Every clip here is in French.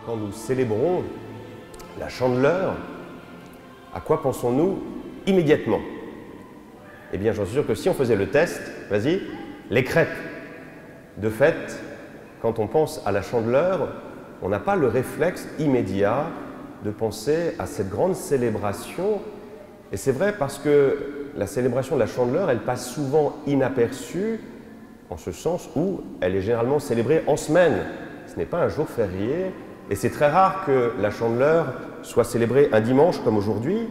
quand nous célébrons la Chandeleur, à quoi pensons-nous immédiatement? Eh bien, j'en suis sûr que si on faisait le test, vas-y, les crêpes. De fait, quand on pense à la Chandeleur, on n'a pas le réflexe immédiat de penser à cette grande célébration. Et c'est vrai parce que la célébration de la Chandeleur, elle passe souvent inaperçue, en ce sens où elle est généralement célébrée en semaine. Ce n'est pas un jour férié, et c'est très rare que la Chandeleur soit célébrée un dimanche comme aujourd'hui.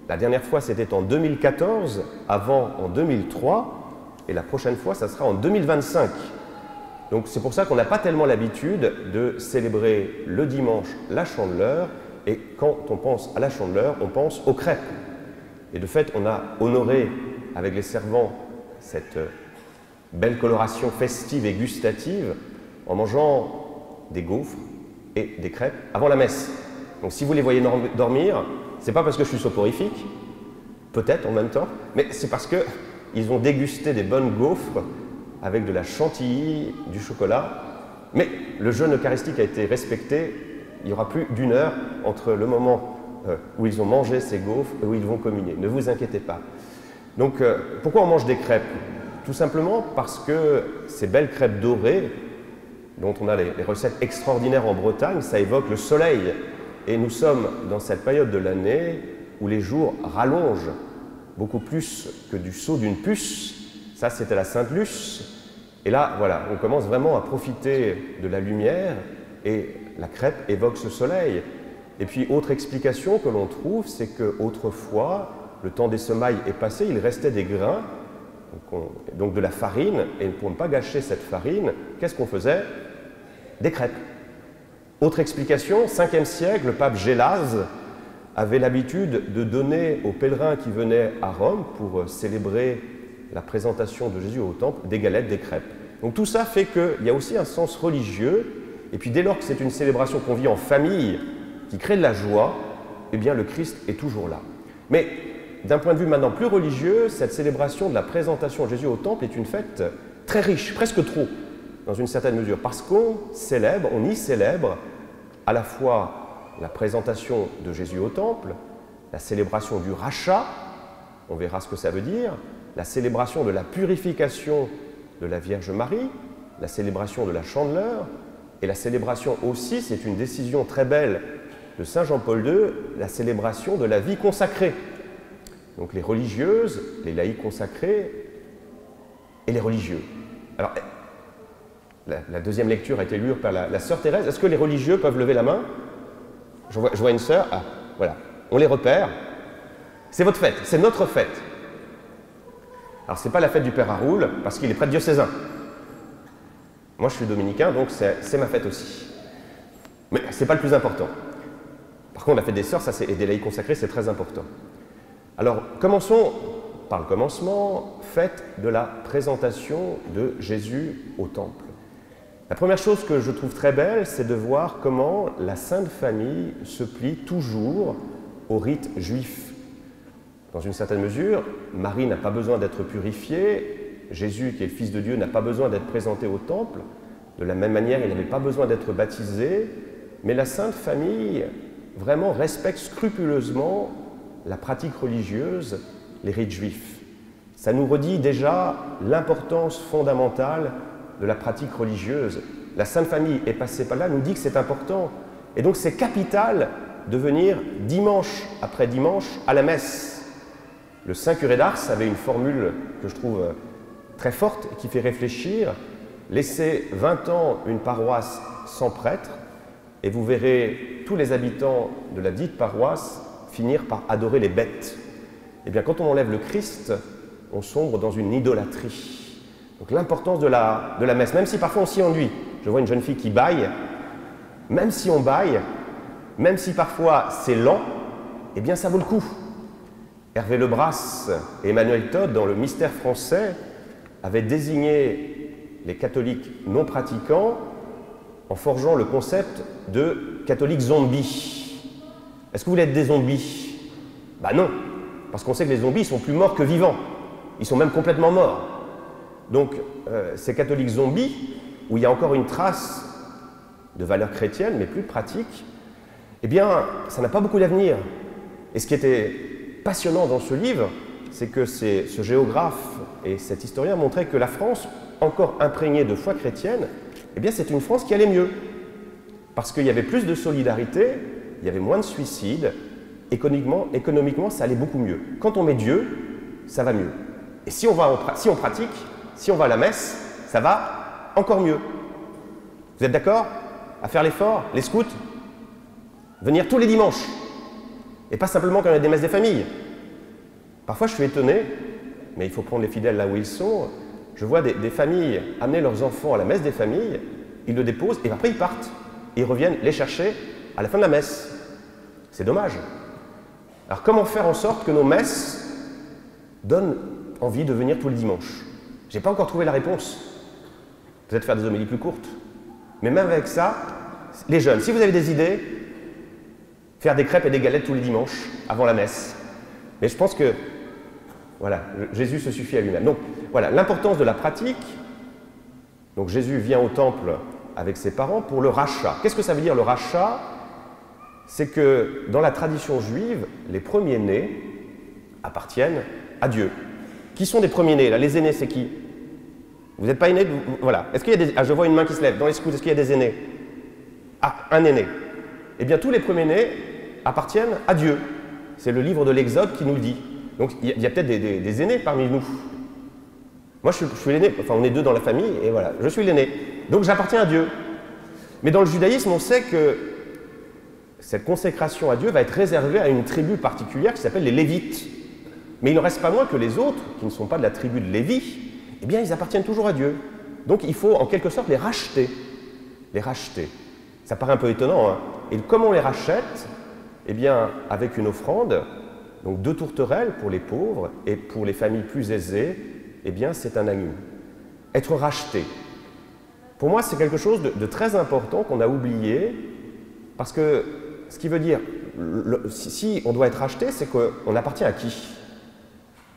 La dernière fois, c'était en 2014, avant en 2003, et la prochaine fois, ça sera en 2025. Donc c'est pour ça qu'on n'a pas tellement l'habitude de célébrer le dimanche la Chandeleur, et quand on pense à la Chandeleur, on pense aux crêpes. Et de fait, on a honoré avec les servants cette belle coloration festive et gustative en mangeant des gaufres et des crêpes avant la messe. Donc si vous les voyez dormir, c'est pas parce que je suis soporifique, peut-être en même temps, mais c'est parce qu'ils ont dégusté des bonnes gaufres avec de la chantilly, du chocolat. Mais le jeûne eucharistique a été respecté. Il y aura plus d'1 heure entre le moment où ils ont mangé ces gaufres et où ils vont communier. Ne vous inquiétez pas. Donc, pourquoi on mange des crêpes? Tout simplement parce que ces belles crêpes dorées, dont on a les recettes extraordinaires en Bretagne, ça évoque le soleil. Et nous sommes dans cette période de l'année où les jours rallongent beaucoup plus que du saut d'une puce. Ça, c'était la Sainte-Luce. Et là, voilà, on commence vraiment à profiter de la lumière et la crêpe évoque ce soleil. Et puis, autre explication que l'on trouve, c'est qu'autrefois, le temps des semailles est passé, il restait des grains, donc de la farine, et pour ne pas gâcher cette farine, qu'est-ce qu'on faisait? Des crêpes. Autre explication, 5e siècle, le pape Gélase avait l'habitude de donner aux pèlerins qui venaient à Rome pour célébrer la présentation de Jésus au temple, des galettes, des crêpes. Donc tout ça fait qu'il y a aussi un sens religieux, et puis dès lors que c'est une célébration qu'on vit en famille, qui crée de la joie, eh bien le Christ est toujours là. Mais d'un point de vue maintenant plus religieux, cette célébration de la présentation de Jésus au temple est une fête très riche, presque trop, dans une certaine mesure, parce qu'on célèbre, on y célèbre à la fois la présentation de Jésus au temple, la célébration du rachat, on verra ce que ça veut dire, la célébration de la purification de la Vierge Marie, la célébration de la Chandeleur, et la célébration aussi, c'est une décision très belle de Saint Jean-Paul II, la célébration de la vie consacrée. Donc les religieuses, les laïcs consacrés et les religieux. Alors, la deuxième lecture a été lue par la sœur Thérèse. Est-ce que les religieux peuvent lever la main? Je vois une sœur. Ah, voilà. On les repère. C'est votre fête, c'est notre fête. Alors, ce n'est pas la fête du Père Raoul, parce qu'il est prêtre diocésain. Moi, je suis dominicain, donc c'est ma fête aussi. Mais ce n'est pas le plus important. Par contre, la fête des sœurs, ça, et des laïcs consacrés, c'est très important. Alors, commençons par le commencement, fête de la présentation de Jésus au temple. La première chose que je trouve très belle, c'est de voir comment la Sainte Famille se plie toujours au rite juif. Dans une certaine mesure, Marie n'a pas besoin d'être purifiée, Jésus, qui est le Fils de Dieu, n'a pas besoin d'être présenté au temple. De la même manière, il n'avait pas besoin d'être baptisé, mais la Sainte Famille vraiment respecte scrupuleusement la pratique religieuse, les rites juifs. Ça nous redit déjà l'importance fondamentale de la pratique religieuse. La Sainte Famille est passée par là, nous dit que c'est important. Et donc c'est capital de venir dimanche après dimanche à la messe. Le Saint curé d'Ars avait une formule que je trouve très forte et qui fait réfléchir. Laissez 20 ans une paroisse sans prêtre et vous verrez tous les habitants de la dite paroisse finir par adorer les bêtes. Eh bien, quand on enlève le Christ, on sombre dans une idolâtrie. Donc l'importance de la messe, même si parfois on s'y ennuie. Je vois une jeune fille qui bâille, même si on bâille, même si parfois c'est lent, eh bien ça vaut le coup. Hervé Lebras et Emmanuel Todd, dans le Mystère français, avaient désigné les catholiques non pratiquants en forgeant le concept de catholiques zombies. Est-ce que vous voulez être des zombies? Ben non, parce qu'on sait que les zombies sont plus morts que vivants. Ils sont même complètement morts. Donc, ces catholiques zombies, où il y a encore une trace de valeurs chrétiennes, mais plus pratiques, eh bien, ça n'a pas beaucoup d'avenir. Et ce qui était passionnant dans ce livre, c'est que ce géographe et cet historien montraient que la France, encore imprégnée de foi chrétienne, eh bien, c'est une France qui allait mieux. Parce qu'il y avait plus de solidarité, il y avait moins de suicides, économiquement, ça allait beaucoup mieux. Quand on met Dieu, ça va mieux. Et si on pratique, si on va à la messe, ça va encore mieux. Vous êtes d'accord à faire l'effort, les scouts? Venir tous les dimanches. Et pas simplement quand il y a des messes des familles. Parfois, je suis étonné, mais il faut prendre les fidèles là où ils sont. Je vois des familles amener leurs enfants à la messe des familles, ils le déposent et après ils partent. Et ils reviennent les chercher à la fin de la messe. C'est dommage. Alors comment faire en sorte que nos messes donnent envie de venir tous les dimanches? Je n'ai pas encore trouvé la réponse. Peut-être faire des homélies plus courtes. Mais même avec ça, les jeunes, si vous avez des idées, faire des crêpes et des galettes tous les dimanches avant la messe. Mais je pense que, voilà, Jésus se suffit à lui-même. Donc, voilà, l'importance de la pratique. Donc, Jésus vient au temple avec ses parents pour le rachat. Qu'est-ce que ça veut dire le rachat? C'est que dans la tradition juive, les premiers-nés appartiennent à Dieu. Qui sont des premiers-nés là? Les aînés, c'est qui? Vous n'êtes pas aînés? Voilà. Est-ce qu'il y a des... Ah, je vois une main qui se lève. Dans les scouts, est-ce qu'il y a des aînés? Ah, un aîné. Eh bien, tous les premiers-nés appartiennent à Dieu. C'est le livre de l'Exode qui nous le dit. Donc, il y a peut-être des aînés parmi nous. Moi, je suis l'aîné. Enfin, on est deux dans la famille, et voilà. Je suis l'aîné. Donc, j'appartiens à Dieu. Mais dans le judaïsme, on sait que cette consécration à Dieu va être réservée à une tribu particulière qui s'appelle les Lévites. Mais il n'en reste pas moins que les autres, qui ne sont pas de la tribu de Lévi, eh bien, ils appartiennent toujours à Dieu. Donc, il faut en quelque sorte les racheter. Les racheter. Ça paraît un peu étonnant, hein? Et comment on les rachète? Eh bien, avec une offrande, donc 2 tourterelles pour les pauvres, et pour les familles plus aisées, eh bien, c'est un agneau. Être racheté. Pour moi, c'est quelque chose de très important qu'on a oublié, parce que ce qui veut dire, si on doit être racheté, c'est qu'on appartient à qui?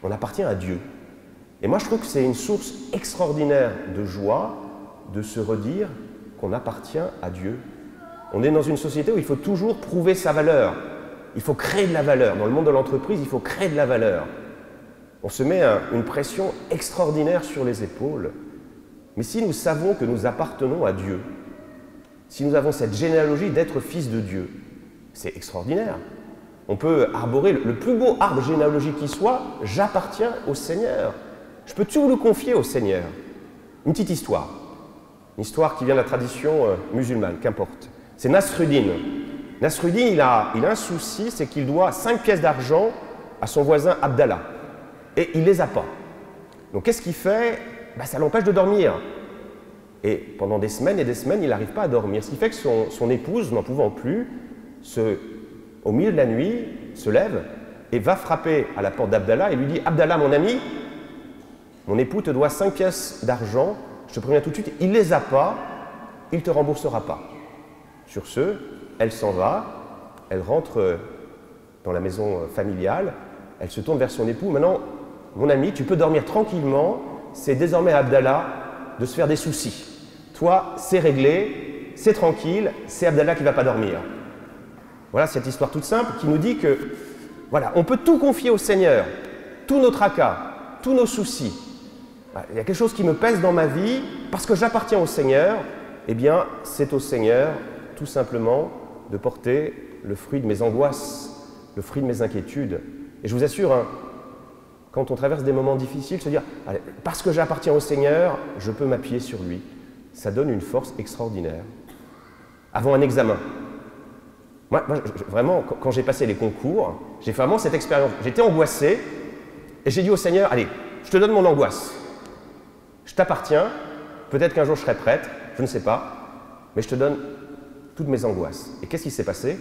On appartient à Dieu. Et moi, je trouve que c'est une source extraordinaire de joie de se redire qu'on appartient à Dieu. On est dans une société où il faut toujours prouver sa valeur. Il faut créer de la valeur. Dans le monde de l'entreprise, il faut créer de la valeur. On se met une pression extraordinaire sur les épaules. Mais si nous savons que nous appartenons à Dieu, si nous avons cette généalogie d'être fils de Dieu, c'est extraordinaire. On peut arborer le plus beau arbre généalogique qui soit, j'appartiens au Seigneur. Je peux tout le confier au Seigneur. Une petite histoire. Une histoire qui vient de la tradition musulmane, qu'importe. C'est Nasruddin. Nasruddin, il a un souci, c'est qu'il doit 5 pièces d'argent à son voisin Abdallah. Et il ne les a pas. Donc qu'est-ce qu'il fait? Ça l'empêche de dormir. Et pendant des semaines et des semaines, il n'arrive pas à dormir. Ce qui fait que son épouse, n'en pouvant plus, au milieu de la nuit, se lève et va frapper à la porte d'Abdallah et lui dit « Abdallah, mon ami, mon époux te doit 5 pièces d'argent, je te préviens tout de suite, il ne les a pas, il ne te remboursera pas. » Sur ce, elle s'en va, elle rentre dans la maison familiale, elle se tourne vers son époux. Maintenant, mon ami, tu peux dormir tranquillement, c'est désormais à Abdallah de se faire des soucis. Toi, c'est réglé, c'est tranquille, c'est Abdallah qui ne va pas dormir. Voilà cette histoire toute simple qui nous dit que, voilà, on peut tout confier au Seigneur, tous nos tracas, tous nos soucis. Il y a quelque chose qui me pèse dans ma vie, parce que j'appartiens au Seigneur, eh bien, c'est au Seigneur, tout simplement, de porter le fruit de mes angoisses, le fruit de mes inquiétudes. Et je vous assure, hein, quand on traverse des moments difficiles, se dire « Allez, parce que j'appartiens au Seigneur, je peux m'appuyer sur lui ». Ça donne une force extraordinaire. Avant un examen. Moi vraiment, quand j'ai passé les concours, j'ai fait vraiment cette expérience. J'étais angoissé et j'ai dit au Seigneur « Allez, je te donne mon angoisse. Je t'appartiens, peut-être qu'un jour je serai prêtre, je ne sais pas, mais je te donne toutes mes angoisses. » Et qu'est-ce qui s'est passé?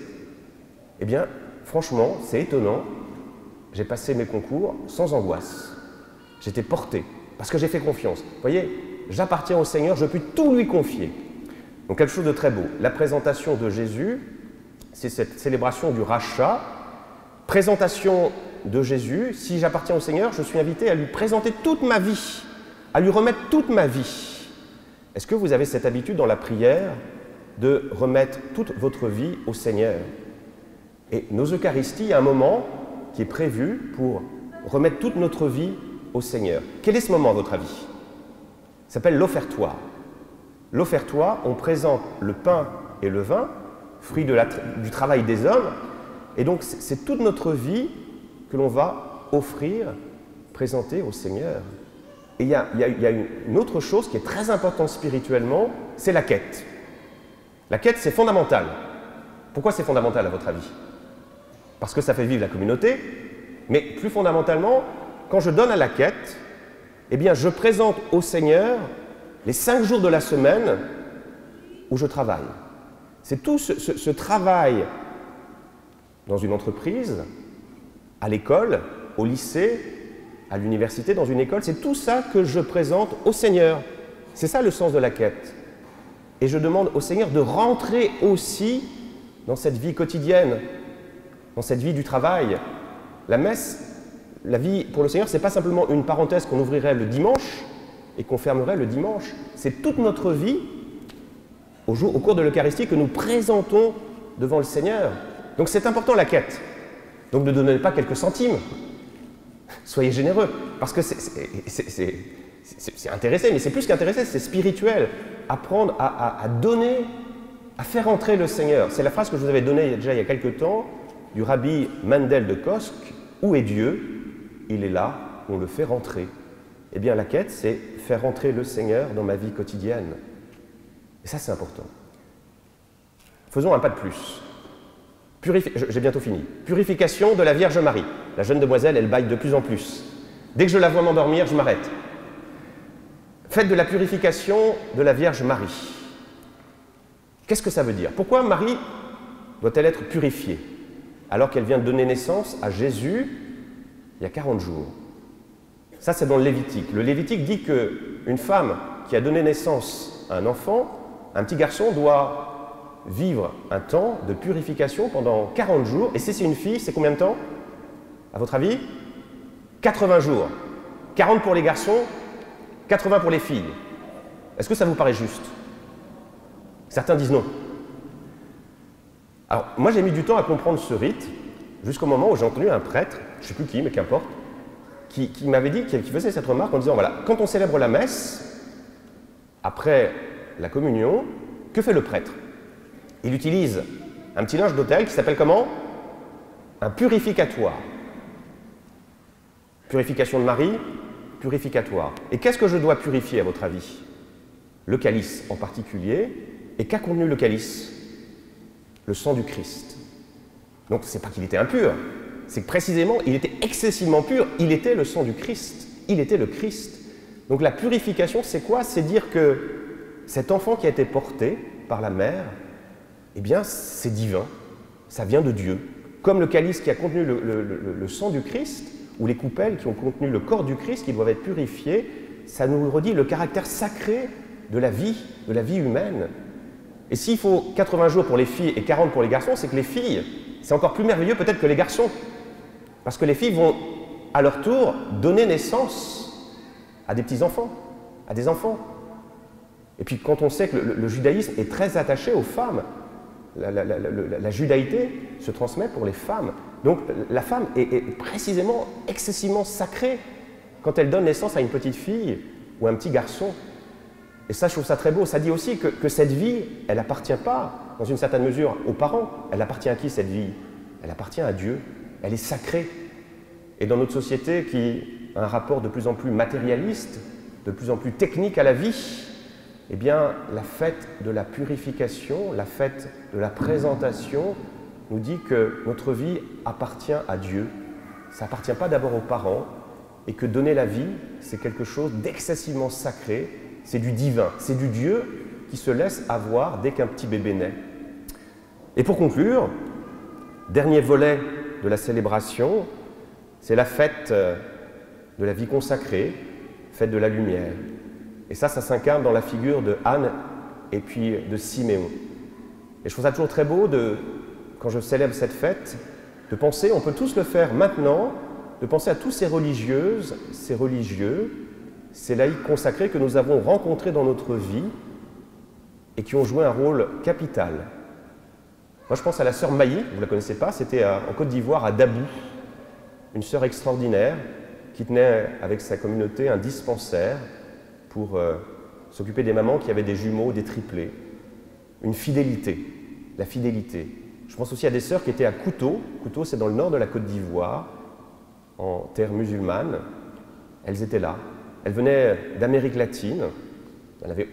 Eh bien, franchement, c'est étonnant. J'ai passé mes concours sans angoisse. J'étais porté, parce que j'ai fait confiance. Vous voyez, j'appartiens au Seigneur, je peux tout lui confier. Donc quelque chose de très beau. La présentation de Jésus, c'est cette célébration du rachat. Présentation de Jésus, si j'appartiens au Seigneur, je suis invité à lui présenter toute ma vie, à lui remettre toute ma vie. Est-ce que vous avez cette habitude dans la prière de remettre toute votre vie au Seigneur. Et nos Eucharisties, il y a un moment qui est prévu pour remettre toute notre vie au Seigneur. Quel est ce moment à votre avis? Ça s'appelle l'offertoire. L'offertoire, on présente le pain et le vin, fruit du travail des hommes, et donc c'est toute notre vie que l'on va offrir, présenter au Seigneur. Et il y a une autre chose qui est très importante spirituellement, c'est la quête. La quête, c'est fondamental. Pourquoi c'est fondamental à votre avis? Parce que ça fait vivre la communauté, mais plus fondamentalement, quand je donne à la quête, eh bien je présente au Seigneur les 5 jours de la semaine où je travaille. C'est tout ce travail dans une entreprise, à l'école, au lycée, à l'université, dans une école, c'est tout ça que je présente au Seigneur. C'est ça le sens de la quête. Et je demande au Seigneur de rentrer aussi dans cette vie quotidienne, dans cette vie du travail. La messe, la vie pour le Seigneur, ce n'est pas simplement une parenthèse qu'on ouvrirait le dimanche et qu'on fermerait le dimanche. C'est toute notre vie, au cours de l'Eucharistie, que nous présentons devant le Seigneur. Donc c'est important la quête. Donc ne donnez pas quelques centimes. Soyez généreux, parce que c'est intéressé, mais c'est plus qu'intéressé, c'est spirituel. Apprendre à donner, à faire entrer le Seigneur. C'est la phrase que je vous avais donnée déjà il y a quelque temps, du rabbi Mendel de Kosk. Où est Dieu? Il est là, on le fait rentrer. Eh bien la quête, c'est faire rentrer le Seigneur dans ma vie quotidienne. Et ça, c'est important. Faisons un pas de plus. J'ai bientôt fini. Purification de la Vierge Marie. La jeune demoiselle, elle bâille de plus en plus. Dès que je la vois m'endormir, je m'arrête. Faites de la purification de la Vierge Marie. Qu'est-ce que ça veut dire? Pourquoi Marie doit-elle être purifiée alors qu'elle vient de donner naissance à Jésus il y a 40 jours? Ça, c'est dans le Lévitique. Le Lévitique dit qu'une femme qui a donné naissance à un enfant, un petit garçon, doit vivre un temps de purification pendant 40 jours. Et si c'est une fille, c'est combien de temps, à votre avis? 80 jours. 40 pour les garçons, 80 pour les filles. Est-ce que ça vous paraît juste? Certains disent non. Alors, moi j'ai mis du temps à comprendre ce rite, jusqu'au moment où j'ai entendu un prêtre, je ne sais plus qui, mais qu'importe, qui m'avait dit, qui faisait cette remarque en disant, voilà, quand on célèbre la messe, après la communion, que fait le prêtre? Il utilise un petit linge d'autel qui s'appelle comment? Un purificatoire. Purification de Marie, purificatoire. Et qu'est-ce que je dois purifier à votre avis? Le calice en particulier. Et qu'a contenu le calice? Le sang du Christ. Donc c'est pas qu'il était impur, c'est que précisément il était excessivement pur, il était le sang du Christ, il était le Christ. Donc la purification, c'est quoi? C'est dire que cet enfant qui a été porté par la mère, eh bien c'est divin, ça vient de Dieu. Comme le calice qui a contenu le sang du Christ, ou les coupelles qui ont contenu le corps du Christ, qui doivent être purifiés, ça nous redit le caractère sacré de la vie humaine. Et s'il faut 80 jours pour les filles et 40 pour les garçons, c'est que les filles, c'est encore plus merveilleux peut-être que les garçons. Parce que les filles vont, à leur tour, donner naissance à des petits-enfants, à des enfants. Et puis quand on sait que le judaïsme est très attaché aux femmes, la judaïté se transmet pour les femmes. Donc la femme est précisément excessivement sacrée quand elle donne naissance à une petite fille ou à un petit garçon. Et ça, je trouve ça très beau. Ça dit aussi que cette vie, elle n'appartient pas, dans une certaine mesure, aux parents. Elle appartient à qui, cette vie? Elle appartient à Dieu. Elle est sacrée. Et dans notre société qui a un rapport de plus en plus matérialiste, de plus en plus technique à la vie, eh bien, la fête de la purification, la fête de la présentation, nous dit que notre vie appartient à Dieu. Ça n'appartient pas d'abord aux parents, et que donner la vie, c'est quelque chose d'excessivement sacré. C'est du divin, c'est du Dieu qui se laisse avoir dès qu'un petit bébé naît. Et pour conclure, dernier volet de la célébration, c'est la fête de la vie consacrée, fête de la lumière. Et ça s'incarne dans la figure de Anne et puis de Siméon. Et je trouve ça toujours très beau, quand je célèbre cette fête, de penser, on peut tous le faire maintenant, de penser à tous ces religieuses, ces religieux, ces laïcs consacrés que nous avons rencontrés dans notre vie et qui ont joué un rôle capital. Moi, je pense à la sœur Mailly, vous ne la connaissez pas, c'était en Côte d'Ivoire, à Dabou, une sœur extraordinaire qui tenait avec sa communauté un dispensaire pour s'occuper des mamans qui avaient des jumeaux, des triplés. Une fidélité, la fidélité. Je pense aussi à des sœurs qui étaient à Kouto. Kouto, c'est dans le nord de la Côte d'Ivoire, en terre musulmane. Elles étaient là. Elles venaient d'Amérique latine. Elles n'avaient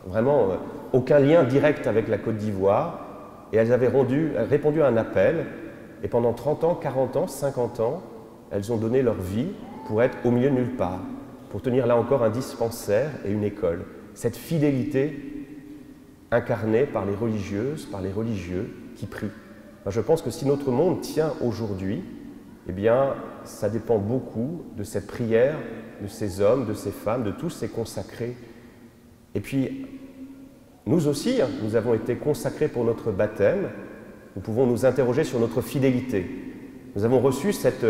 vraiment aucun lien direct avec la Côte d'Ivoire. Et elles avaient répondu à un appel. Et pendant 30 ans, 40 ans, 50 ans, elles ont donné leur vie pour être au milieu de nulle part, pour tenir là encore un dispensaire et une école. Cette fidélité incarnée par les religieuses, par les religieux qui prient. Enfin, je pense que si notre monde tient aujourd'hui, eh bien, ça dépend beaucoup de cette prière, de ces hommes, de ces femmes, de tous ces consacrés. Et puis, nous aussi, nous avons été consacrés pour notre baptême. Nous pouvons nous interroger sur notre fidélité. Nous avons reçu cette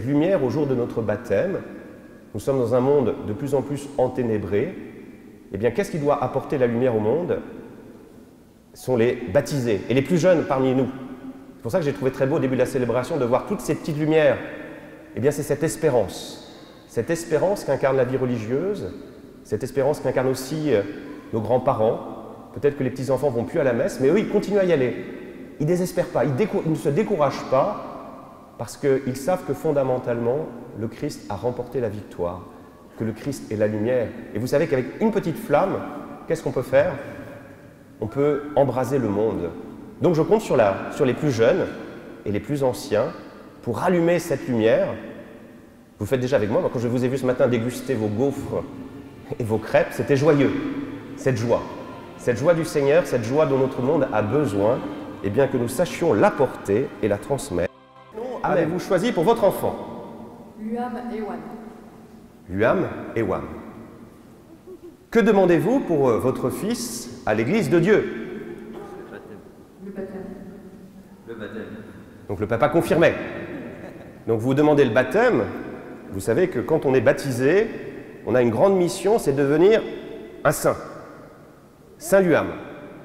lumière au jour de notre baptême. Nous sommes dans un monde de plus en plus enténébré. Eh bien, qu'est-ce qui doit apporter la lumière au monde? Ce sont les baptisés et les plus jeunes parmi nous. C'est pour ça que j'ai trouvé très beau au début de la célébration de voir toutes ces petites lumières. Eh bien, c'est cette espérance qu'incarne la vie religieuse, cette espérance qu'incarnent aussi nos grands-parents. Peut-être que les petits-enfants ne vont plus à la messe, mais eux, ils continuent à y aller. Ils ne désespèrent pas, ils ne se découragent pas, parce qu'ils savent que fondamentalement, le Christ a remporté la victoire, que le Christ est la lumière. Et vous savez qu'avec une petite flamme, qu'est-ce qu'on peut faire? On peut embraser le monde. Donc je compte sur les plus jeunes et les plus anciens pour rallumer cette lumière. Vous faites déjà avec moi, quand je vous ai vu ce matin déguster vos gaufres et vos crêpes, c'était joyeux, cette joie du Seigneur, cette joie dont notre monde a besoin, et bien que nous sachions l'apporter et la transmettre. Avez-vous choisi pour votre enfant? Luam et Wan. Luam et Wan. Que demandez-vous pour votre fils à l'Église de Dieu? Le baptême. Le baptême. Donc le papa confirmait. Donc vous demandez le baptême. Vous savez que quand on est baptisé, on a une grande mission, c'est de devenir un saint. Saint Luam.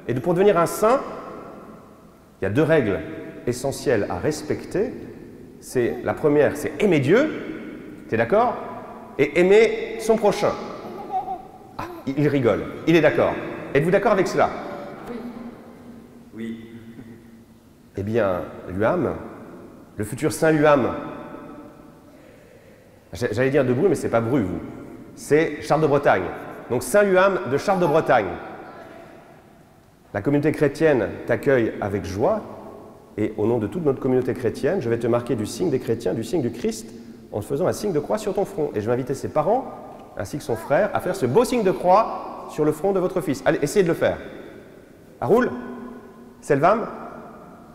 Et pour devenir un saint, il y a deux règles essentielles à respecter. La première, c'est aimer Dieu, tu es d'accord? Et aimer son prochain. Ah, il rigole, il est d'accord. Êtes-vous d'accord avec cela? Oui. Oui. Eh bien, Luam, le futur Saint Luam, j'allais dire de Bru, mais c'est pas Bru, vous. C'est Charles de Bretagne. Donc Saint Luam de Charles de Bretagne. La communauté chrétienne t'accueille avec joie, et au nom de toute notre communauté chrétienne, je vais te marquer du signe des chrétiens, du signe du Christ, en te faisant un signe de croix sur ton front. Et je vais inviter ses parents, ainsi que son frère, à faire ce beau signe de croix sur le front de votre fils. Allez, essayez de le faire. Haroul, Selvam,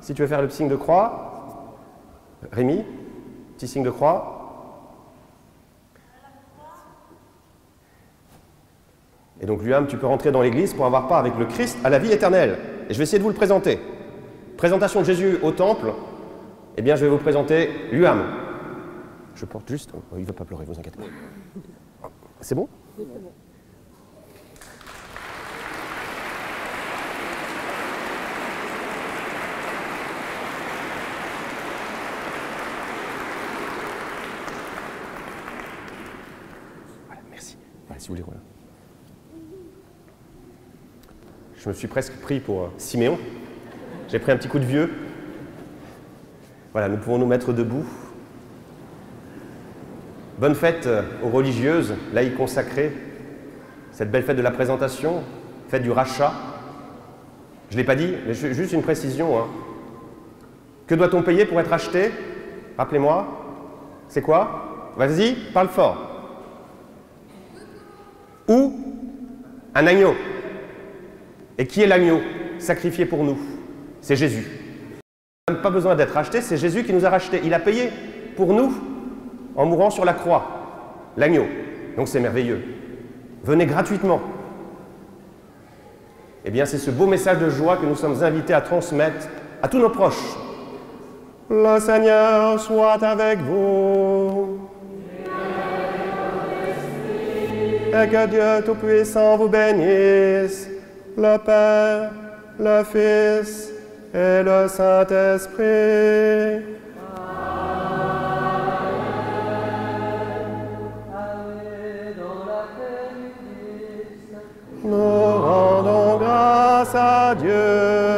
si tu veux faire le signe de croix. Rémi, petit signe de croix. Et donc, Luam, tu peux rentrer dans l'église pour avoir part avec le Christ à la vie éternelle. Et je vais essayer de vous le présenter. Présentation de Jésus au temple. Eh bien, je vais vous présenter Luam. Je porte juste... Oh, il ne va pas pleurer, vous inquiétez pas. C'est bon? Oui, c'est bon. Voilà, merci. Voilà, si vous voulez, voilà. Je me suis presque pris pour Siméon. J'ai pris un petit coup de vieux. Voilà, nous pouvons nous mettre debout. Bonne fête aux religieuses, laïcs consacrées. Cette belle fête de la présentation, fête du rachat. Je ne l'ai pas dit, mais juste une précision. Hein. Que doit-on payer pour être acheté? Rappelez-moi. C'est quoi? Vas-y, parle fort. Ou un agneau. Et qui est l'agneau sacrifié pour nous? C'est Jésus. On n'a pas besoin d'être acheté, c'est Jésus qui nous a rachetés. Il a payé pour nous en mourant sur la croix, l'agneau. Donc c'est merveilleux. Venez gratuitement. Eh bien, c'est ce beau message de joie que nous sommes invités à transmettre à tous nos proches. Le Seigneur soit avec vous. Et que Dieu Tout-Puissant vous bénisse, le Père, le Fils et le Saint-Esprit. Nous rendons grâce à Dieu.